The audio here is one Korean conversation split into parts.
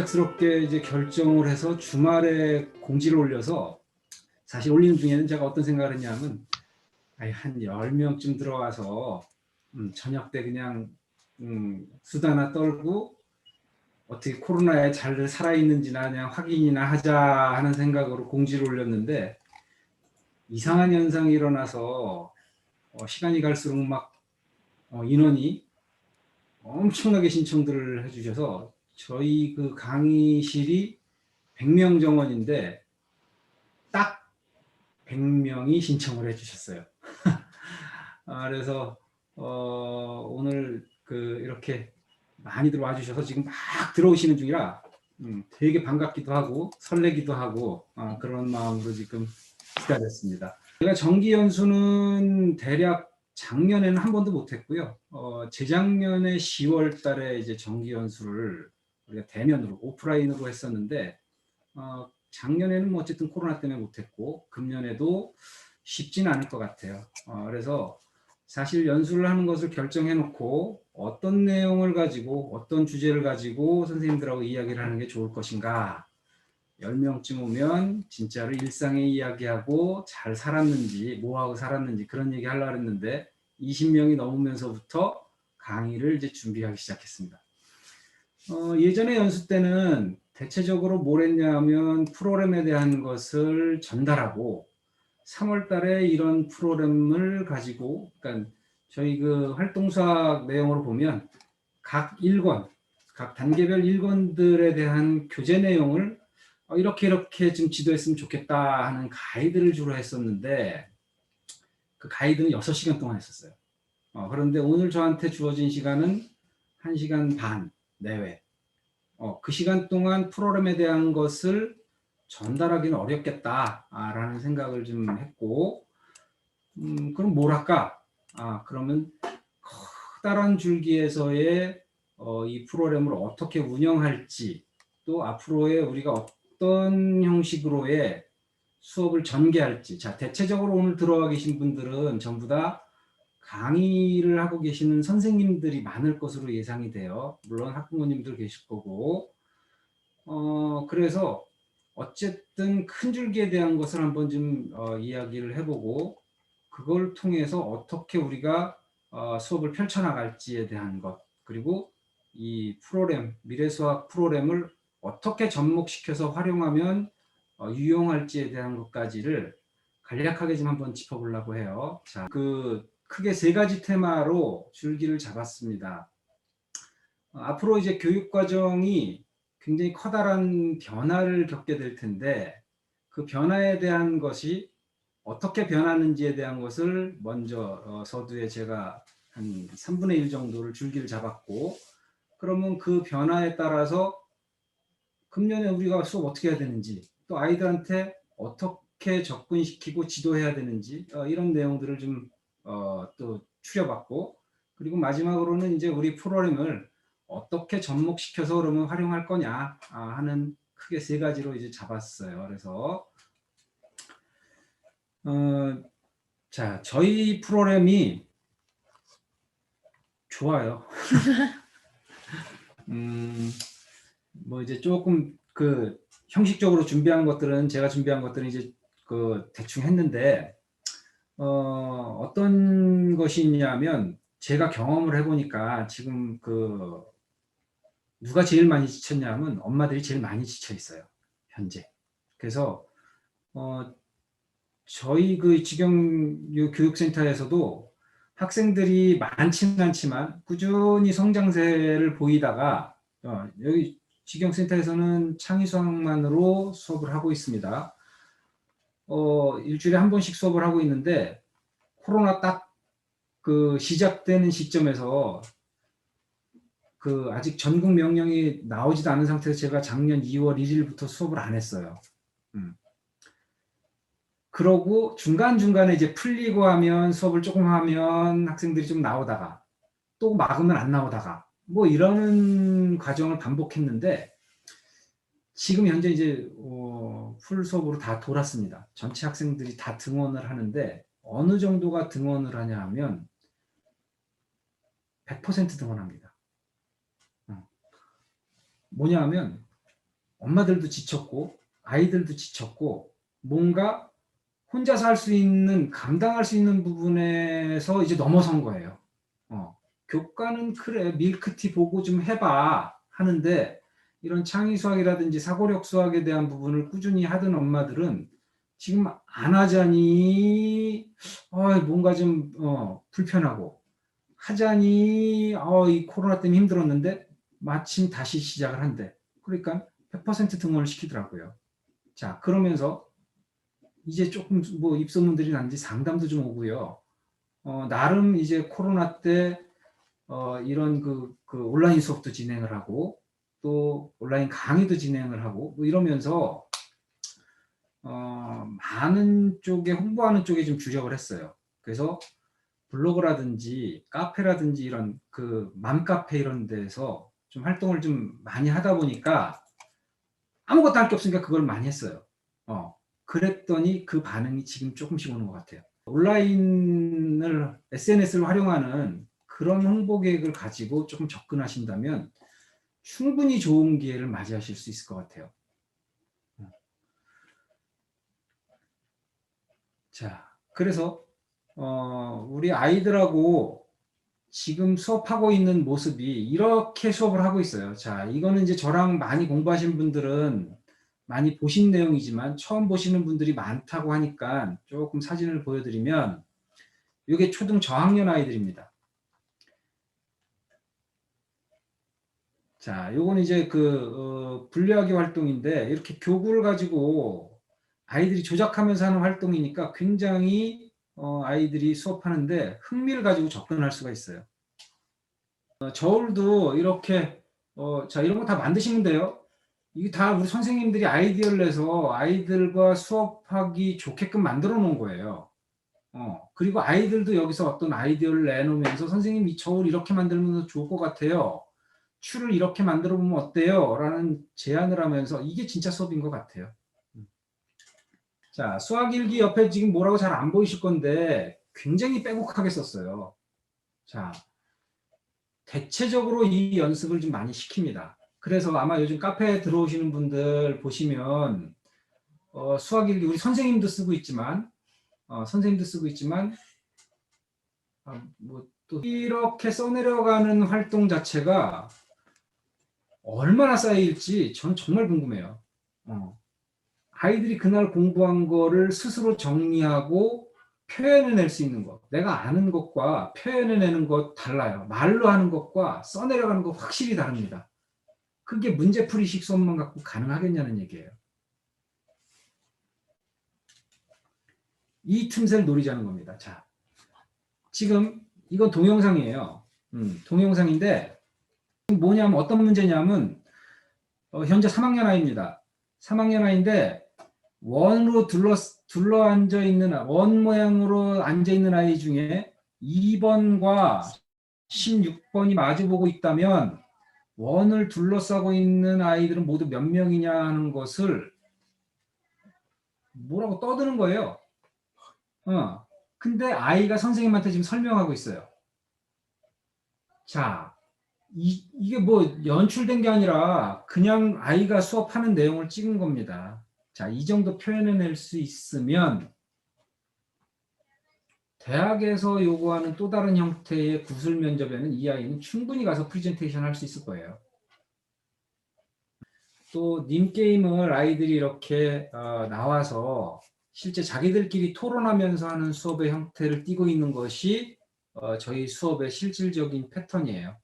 갑작스럽게 이제 결정을 해서 주말에 공지를 올려서 사실 올리는 중에는 제가 어떤 생각을 했냐면 한 10명쯤 들어와서 저녁 때 그냥 수다나 떨고 어떻게 코로나에 잘 살아있는지나 그냥 확인이나 하자 하는 생각으로 공지를 올렸는데 이상한 현상이 일어나서 시간이 갈수록 막 인원이 엄청나게 신청들을 해주셔서 저희 그 강의실이 100명 정원인데 딱 100명이 신청을 해주셨어요. 그래서 오늘 이렇게 많이들 와주셔서 지금 막 들어오시는 중이라 되게 반갑기도 하고 설레기도 하고 그런 마음으로 지금 기다렸습니다. 제가 정기 연수는 대략 작년에는 한 번도 못했고요. 재작년에 10월 달에 이제 정기 연수를 우리가 대면으로 오프라인으로 했었는데 작년에는 뭐 어쨌든 코로나 때문에 못했고 금년에도 쉽지는 않을 것 같아요. 그래서 사실 연수를 하는 것을 결정해 놓고 어떤 내용을 가지고 어떤 주제를 가지고 선생님들하고 이야기를 하는 게 좋을 것인가, 10명쯤 오면 진짜로 일상의 이야기하고 잘 살았는지 뭐하고 살았는지 그런 얘기 하려고 했는데 20명이 넘으면서부터 강의를 이제 준비하기 시작했습니다. 예전에 연수 때는 대체적으로 뭘 했냐면 프로그램에 대한 것을 전달하고 3월 달에 이런 프로그램을 가지고, 그러니까 저희 그 활동수학 내용으로 보면 각 일권, 각 단계별 일권들에 대한 교재 내용을 이렇게 좀 지도했으면 좋겠다 하는 가이드를 주로 했었는데 그 가이드는 6시간 동안 했었어요. 그런데 오늘 저한테 주어진 시간은 1시간 반 내외. 그 시간 동안 프로그램에 대한 것을 전달하기는 어렵겠다라는 생각을 좀 했고, 그럼 뭘 할까? 그러면 커다란 줄기에서의 이 프로그램을 어떻게 운영할지, 또 앞으로의 우리가 어떤 형식으로의 수업을 전개할지. 자, 대체적으로 오늘 들어와 계신 분들은 전부 다 강의를 하고 계시는 선생님들이 많을 것으로 예상이 돼요. 물론 학부모님들 계실 거고. 그래서 어쨌든 큰 줄기에 대한 것을 한번 좀 이야기를 해보고 그걸 통해서 어떻게 우리가 수업을 펼쳐나갈지에 대한 것, 그리고 이 프로그램, 미래수학 프로그램을 어떻게 접목시켜서 활용하면 유용할지에 대한 것까지를 간략하게 좀 한번 짚어보려고 해요. 자, 크게 3가지 테마로 줄기를 잡았습니다. 앞으로 이제 교육 과정이 굉장히 커다란 변화를 겪게 될 텐데 그 변화에 대한 것이 어떻게 변하는지에 대한 것을 먼저 서두에 제가 한 3분의 1 정도를 줄기를 잡았고, 그러면 그 변화에 따라서 금년에 우리가 수업 어떻게 해야 되는지, 또 아이들한테 어떻게 접근시키고 지도해야 되는지 이런 내용들을 좀 또 추려봤고, 그리고 마지막으로는 이제 우리 프로그램을 어떻게 접목시켜서 그러면 활용할 거냐 하는 크게 3가지로 이제 잡았어요. 그래서 자, 저희 프로그램이 좋아요. 뭐 이제 조금 형식적으로 준비한 것들은 제가 준비한 것들은 이제 대충 했는데 어떤 것이 있냐면 제가 경험을 해보니까 지금 누가 제일 많이 지쳤냐면 엄마들이 제일 많이 지쳐 있어요, 현재. 그래서 저희 직영교육센터에서도 학생들이 많지는 않지만 꾸준히 성장세를 보이다가 여기 직영센터에서는 창의수학만으로 수업을 하고 있습니다. 일주일에 한 번씩 수업을 하고 있는데 코로나 딱 시작되는 시점에서 아직 전국 명령이 나오지도 않은 상태에서 제가 작년 2월 1일부터 수업을 안 했어요. 그러고 중간중간에 이제 풀리고 하면 수업을 조금 하면 학생들이 좀 나오다가 또 막으면 안 나오다가 뭐 이러는 과정을 반복했는데 지금 현재 이제 풀 수업으로 다 돌았습니다. 전체 학생들이 다 등원을 하는데 어느 정도가 등원을 하냐 하면 100% 등원합니다. 뭐냐 하면 엄마들도 지쳤고 아이들도 지쳤고 뭔가 혼자서 할 수 있는 감당할 수 있는 부분에서 이제 넘어선 거예요. 교과는 그래 밀크티 보고 좀 해봐 하는데 이런 창의 수학이라든지 사고력 수학에 대한 부분을 꾸준히 하던 엄마들은 지금 안 하자니 뭔가 좀 불편하고 하자니 이 코로나 때문에 힘들었는데 마침 다시 시작을 한대. 그러니까 100% 등원을 시키더라고요. 자, 그러면서 이제 조금 뭐 입소문들이 난지 상담도 좀 오고요. 나름 이제 코로나 때 이런 그 온라인 수업도 진행을 하고 또 온라인 강의도 진행을 하고 뭐 이러면서 많은 쪽에 홍보하는 쪽에 좀 주력을 했어요. 그래서 블로그라든지 카페라든지 이런 그 맘카페 이런 데서 좀 활동을 좀 많이 하다 보니까 아무것도 할 게 없으니까 그걸 많이 했어요. 그랬더니 그 반응이 지금 조금씩 오는 것 같아요. 온라인을 SNS를 활용하는 그런 홍보 계획을 가지고 조금 접근하신다면 충분히 좋은 기회를 맞이하실 수 있을 것 같아요. 자, 그래서 우리 아이들하고 지금 수업하고 있는 모습이 이렇게 수업을 하고 있어요. 자, 이거는 이제 저랑 많이 공부하신 분들은 많이 보신 내용이지만 처음 보시는 분들이 많다고 하니까 조금 사진을 보여드리면 이게 초등 저학년 아이들입니다. 자, 요건 이제 분리하기 활동인데 이렇게 교구를 가지고 아이들이 조작하면서 하는 활동이니까 굉장히 아이들이 수업하는데 흥미를 가지고 접근할 수가 있어요. 저울도 이렇게 자, 이런 거 다 만드시면 돼요. 이게 다 우리 선생님들이 아이디어를 내서 아이들과 수업하기 좋게끔 만들어 놓은 거예요. 그리고 아이들도 여기서 어떤 아이디어를 내놓으면서 선생님 이 저울 이렇게 만들면 더 좋을 것 같아요. 추를 이렇게 만들어 보면 어때요? 라는 제안을 하면서 이게 진짜 수업인 것 같아요. 자, 수학일기 옆에 지금 뭐라고 잘 안 보이실 건데 굉장히 빼곡하게 썼어요. 자, 대체적으로 이 연습을 좀 많이 시킵니다. 그래서 아마 요즘 카페에 들어오시는 분들 보시면 수학일기 우리 선생님도 쓰고 있지만 뭐 또 이렇게 써내려가는 활동 자체가 얼마나 쌓일지 저는 정말 궁금해요. 아이들이 그날 공부한 거를 스스로 정리하고 표현해낼 수 있는 것. 내가 아는 것과 표현해내는 것 달라요. 말로 하는 것과 써내려가는 것 확실히 다릅니다. 그게 문제풀이식 수업만 갖고 가능하겠냐는 얘기예요. 이 틈새를 노리자는 겁니다. 자, 지금 이건 동영상이에요. 동영상인데 뭐냐면 어떤 문제냐면 현재 3학년 아이입니다. 3학년 아이인데 원으로 둘러 앉아 있는 원 모양으로 앉아 있는 아이 중에 2번과 16번이 마주보고 있다면 원을 둘러싸고 있는 아이들은 모두 몇 명이냐 하는 것을 뭐라고 떠드는 거예요. 근데 아이가 선생님한테 지금 설명하고 있어요. 자, 이게 뭐 연출된 게 아니라 그냥 아이가 수업하는 내용을 찍은 겁니다. 자, 이 정도 표현해낼 수 있으면 대학에서 요구하는 또 다른 형태의 구술 면접에는 이 아이는 충분히 가서 프리젠테이션 할 수 있을 거예요. 또 님게임을 아이들이 이렇게 나와서 실제 자기들끼리 토론하면서 하는 수업의 형태를 띠고 있는 것이 저희 수업의 실질적인 패턴이에요.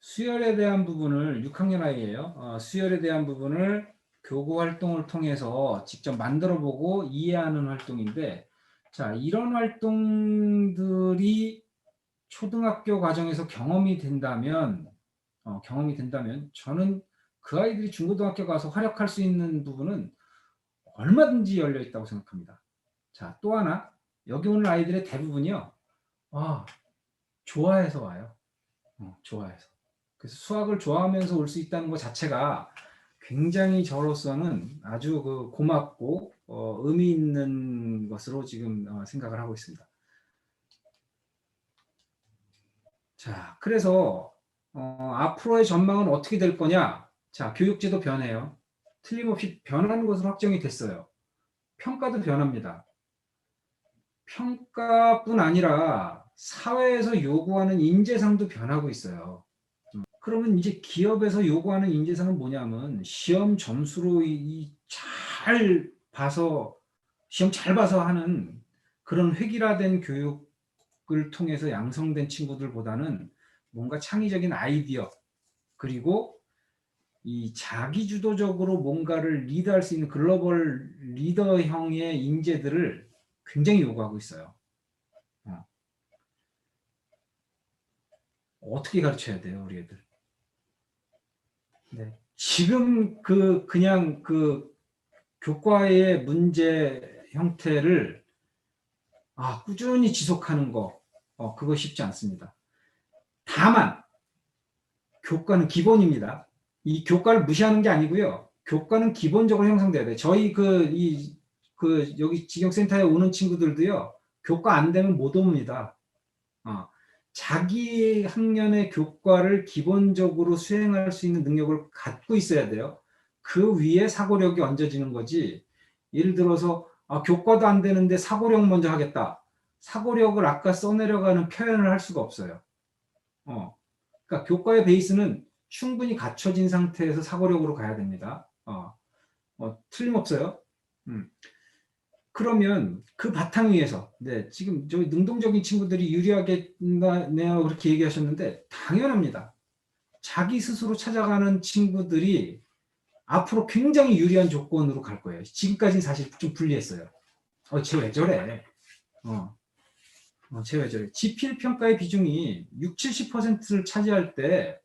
수열에 대한 부분을 6학년 아이예요. 수열에 대한 부분을 교구 활동을 통해서 직접 만들어보고 이해하는 활동인데, 자, 이런 활동들이 초등학교 과정에서 경험이 된다면 저는 그 아이들이 중고등학교 가서 활약할 수 있는 부분은 얼마든지 열려 있다고 생각합니다. 자, 또 하나, 여기 오는 아이들의 대부분이요. 좋아해서 와요. 좋아해서. 그래서 수학을 좋아하면서 올 수 있다는 것 자체가 굉장히 저로서는 아주 고맙고 의미 있는 것으로 지금 생각을 하고 있습니다. 자, 그래서 앞으로의 전망은 어떻게 될 거냐? 자, 교육제도 변해요. 틀림없이 변하는 것으로 확정이 됐어요. 평가도 변합니다. 평가뿐 아니라 사회에서 요구하는 인재상도 변하고 있어요. 그러면 이제 기업에서 요구하는 인재상은 뭐냐면 시험 점수로 잘 봐서 시험 잘 봐서 하는 그런 획일화된 교육을 통해서 양성된 친구들보다는 뭔가 창의적인 아이디어 그리고 이 자기주도적으로 뭔가를 리드할 수 있는 글로벌 리더형의 인재들을 굉장히 요구하고 있어요. 어떻게 가르쳐야 돼요, 우리 애들? 네. 지금 그냥 교과의 문제 형태를 꾸준히 지속하는 거, 그거 쉽지 않습니다. 다만 교과는 기본입니다. 이 교과를 무시하는 게 아니고요. 교과는 기본적으로 형성돼야 돼요. 저희 여기 직영센터에 오는 친구들도요. 교과 안 되면 못 옵니다. 자기 학년의 교과를 기본적으로 수행할 수 있는 능력을 갖고 있어야 돼요. 그 위에 사고력이 얹어지는 거지. 예를 들어서 교과도 안 되는데 사고력 먼저 하겠다. 사고력을 아까 써내려가는 표현을 할 수가 없어요. 그러니까 교과의 베이스는 충분히 갖춰진 상태에서 사고력으로 가야 됩니다. 틀림없어요. 그러면 그 바탕 위에서 지금 저희 능동적인 친구들이 유리하겠네요 그렇게 얘기하셨는데 당연합니다. 자기 스스로 찾아가는 친구들이 앞으로 굉장히 유리한 조건으로 갈 거예요. 지금까지는 사실 좀 불리했어요. 쟤 왜 저래? 쟤 왜 저래? 지필평가의 비중이 60~70%를 차지할 때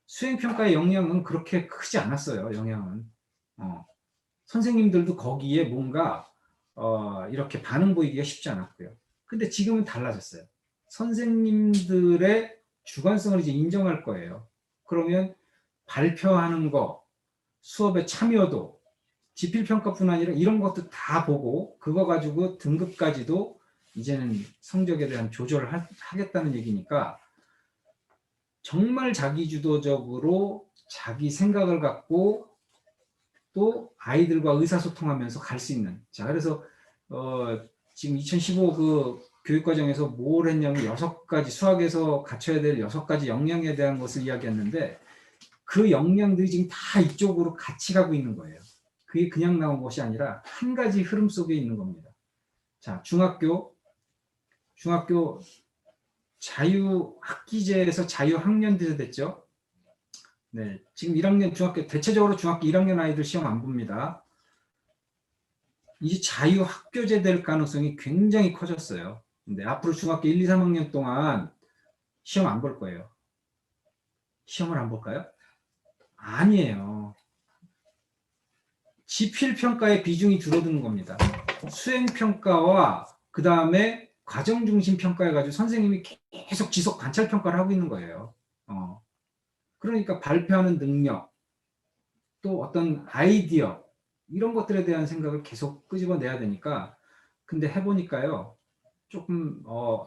수행평가의 영향은 그렇게 크지 않았어요. 영향은. 선생님들도 거기에 뭔가 이렇게 반응 보이기가 쉽지 않았고요. 근데 지금은 달라졌어요. 선생님들의 주관성을 이제 인정할 거예요. 그러면 발표하는 거, 수업의 참여도, 지필평가뿐 아니라 이런 것도 다 보고 그거 가지고 등급까지도 이제는 성적에 대한 조절을 하겠다는 얘기니까 정말 자기주도적으로 자기 생각을 갖고 또 아이들과 의사소통하면서 갈 수 있는. 자, 그래서 지금 2015 그 교육과정에서 뭘 했냐면 6가지 수학에서 갖춰야 될 6가지 역량에 대한 것을 이야기했는데 그 역량들이 지금 다 이쪽으로 같이 가고 있는 거예요. 그게 그냥 나온 것이 아니라 한 가지 흐름 속에 있는 겁니다. 자, 중학교 자유학기제에서 자유학년제가 됐죠. 네, 지금 1학년 대체적으로 중학교 1학년 아이들 시험 안 봅니다. 이제 자유학교제 될 가능성이 굉장히 커졌어요. 근데 앞으로 중학교 1, 2, 3학년 동안 시험 안 볼 거예요. 시험을 안 볼까요? 아니에요. 지필평가의 비중이 줄어드는 겁니다. 수행평가와 그 다음에 과정중심 평가해가지고 선생님이 계속 지속 관찰평가를 하고 있는 거예요. 그러니까 발표하는 능력, 또 어떤 아이디어, 이런 것들에 대한 생각을 계속 끄집어내야 되니까 근데 해보니까요. 조금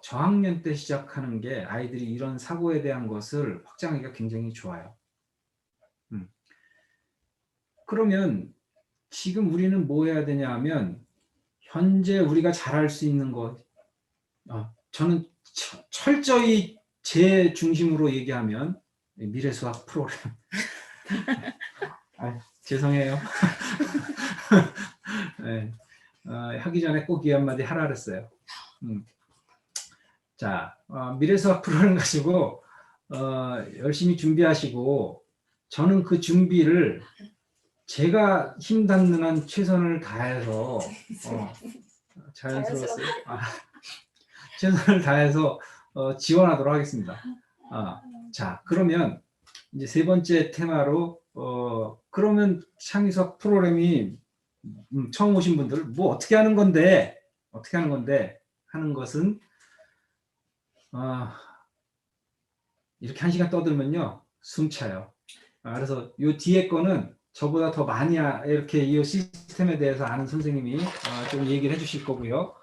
저학년 때 시작하는 게 아이들이 이런 사고에 대한 것을 확장하기가 굉장히 좋아요. 그러면 지금 우리는 뭐 해야 되냐 하면 현재 우리가 잘할 수 있는 것 저는 철저히 제 중심으로 얘기하면 미래수학 프로그램 죄송해요. 네. 하기 전에 꼭 이 한마디 하라 그랬어요. 자, 미래수학 프로그램 가지고 열심히 준비하시고 저는 그 준비를 제가 힘 닿는 한 최선을 다해서 자연스러웠어요. 최선을 다해서 지원하도록 하겠습니다. 자, 그러면 이제 세 번째 테마로 그러면 창의수학 프로그램이 처음 오신 분들 뭐 어떻게 하는 건데 하는 것은 이렇게 1시간 떠들면요 숨 차요. 그래서 요 뒤에 거는 저보다 더 많이 이렇게 이 시스템에 대해서 아는 선생님이 좀 얘기를 해주실 거고요.